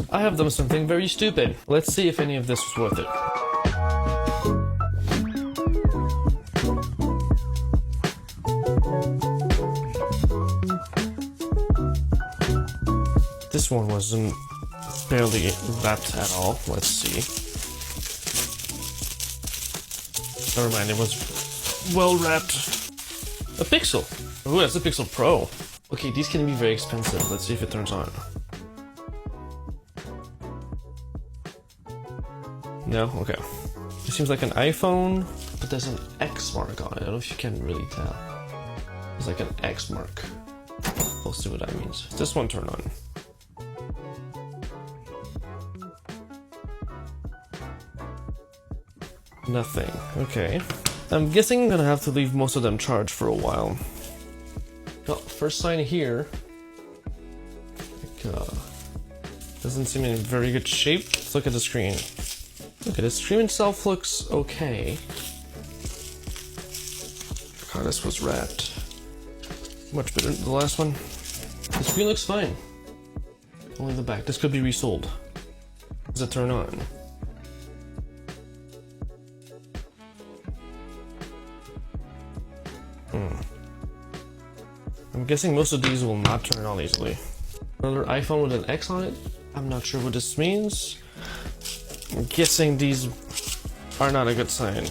I have done something very stupid. Let's see if any of this was worth it. This one wasn't barely wrapped at all. Let's see. Never mind, it was well wrapped. A Pixel. Ooh, that's a Pixel Pro. Okay, these can be very expensive. Let's see if it turns on. No? Okay. It seems like an iPhone, but there's an X mark on it. I don't know if you can really tell. There's like an X mark. We'll see what that means. Does this one turn on? Nothing. Okay. I'm guessing I'm gonna have to leave most of them charged for a while. Oh, first sign here. Like, doesn't seem in very good shape. Let's look at the screen. Okay, the screen itself looks okay. God, this was wrapped. Much better than the last one. The screen looks fine. Only the back. This could be resold. Does it turn on? I'm guessing most of these will not turn on easily. Another iPhone with an X on it? I'm not sure what this means. I'm guessing these are not a good sign.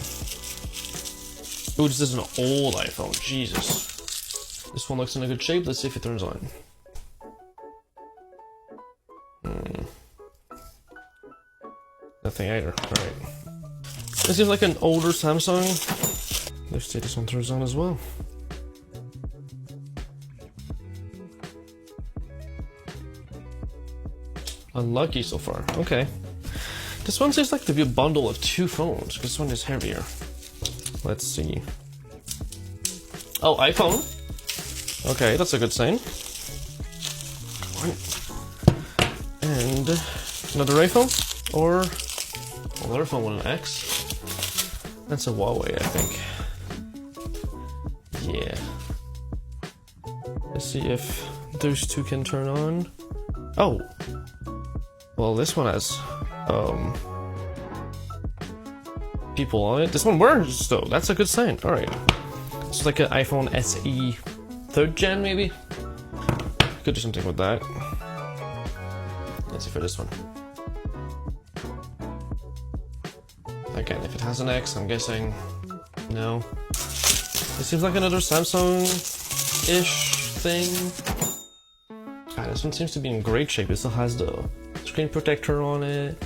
Ooh, this is an old iPhone. Jesus. This one looks in a good shape. Let's see if it turns on. Nothing either. Alright. This seems like an older Samsung. Let's see if this one turns on as well. Unlucky so far. Okay. This one seems like to be a bundle of two phones. This one is heavier. Let's see. Oh, iPhone. Okay, that's a good sign. And another iPhone? Or another phone with an X? That's a Huawei, I think. Yeah. Let's see if those two can turn on. Oh! Well, this one has people on it. This one works though. That's a good sign. All right. It's like an iPhone SE 3rd gen, maybe. Could do something with that. Let's see for this one. Again, if it has an X, I'm guessing no. It seems like another Samsung-ish thing. God, this one seems to be in great shape. It still has the screen protector on it.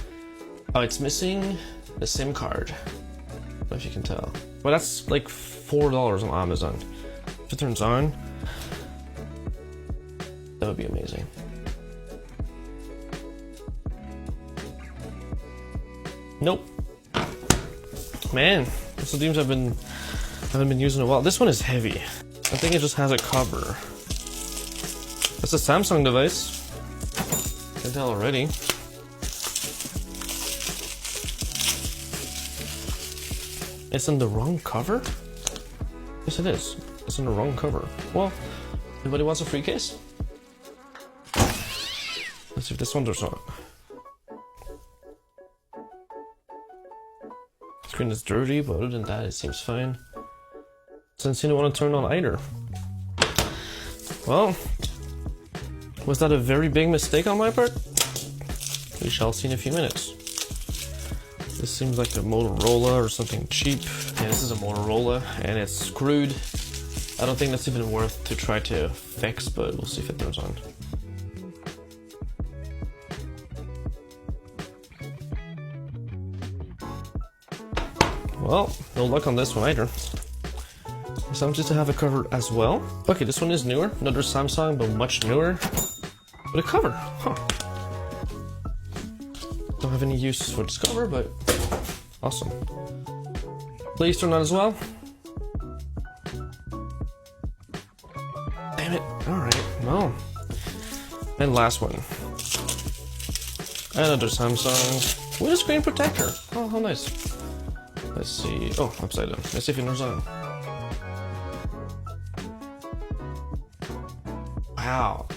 Oh, it's missing the SIM card. I don't know if you can tell. Well, that's like $4 on Amazon. If it turns on, that would be amazing. Nope. Man, this games haven't been using in a while. This one is heavy. I think it just has a cover. It's a Samsung device. I can tell already. It's on the wrong cover? Yes, it is. It's on the wrong cover. Well, anybody wants a free case? Let's see if this one turns on. Screen is dirty, but other than that, it seems fine. Doesn't seem to want to turn on either. Well, was that a very big mistake on my part? We shall see in a few minutes. This seems like a Motorola or something cheap. Yeah, this is a Motorola and it's screwed. I don't think that's even worth to try to fix, but we'll see if it turns on. Well, no luck on this one either. So I'm just to have a cover as well. Okay, this one is newer. Another Samsung, but much newer. With a cover, huh. Don't have any use for this cover, but awesome. Please turn on as well. Damn it. Alright, well. And last one. Another Samsung with a screen protector. Oh, how nice. Let's see. Oh, upside down. Let's see if it turns on. Wow.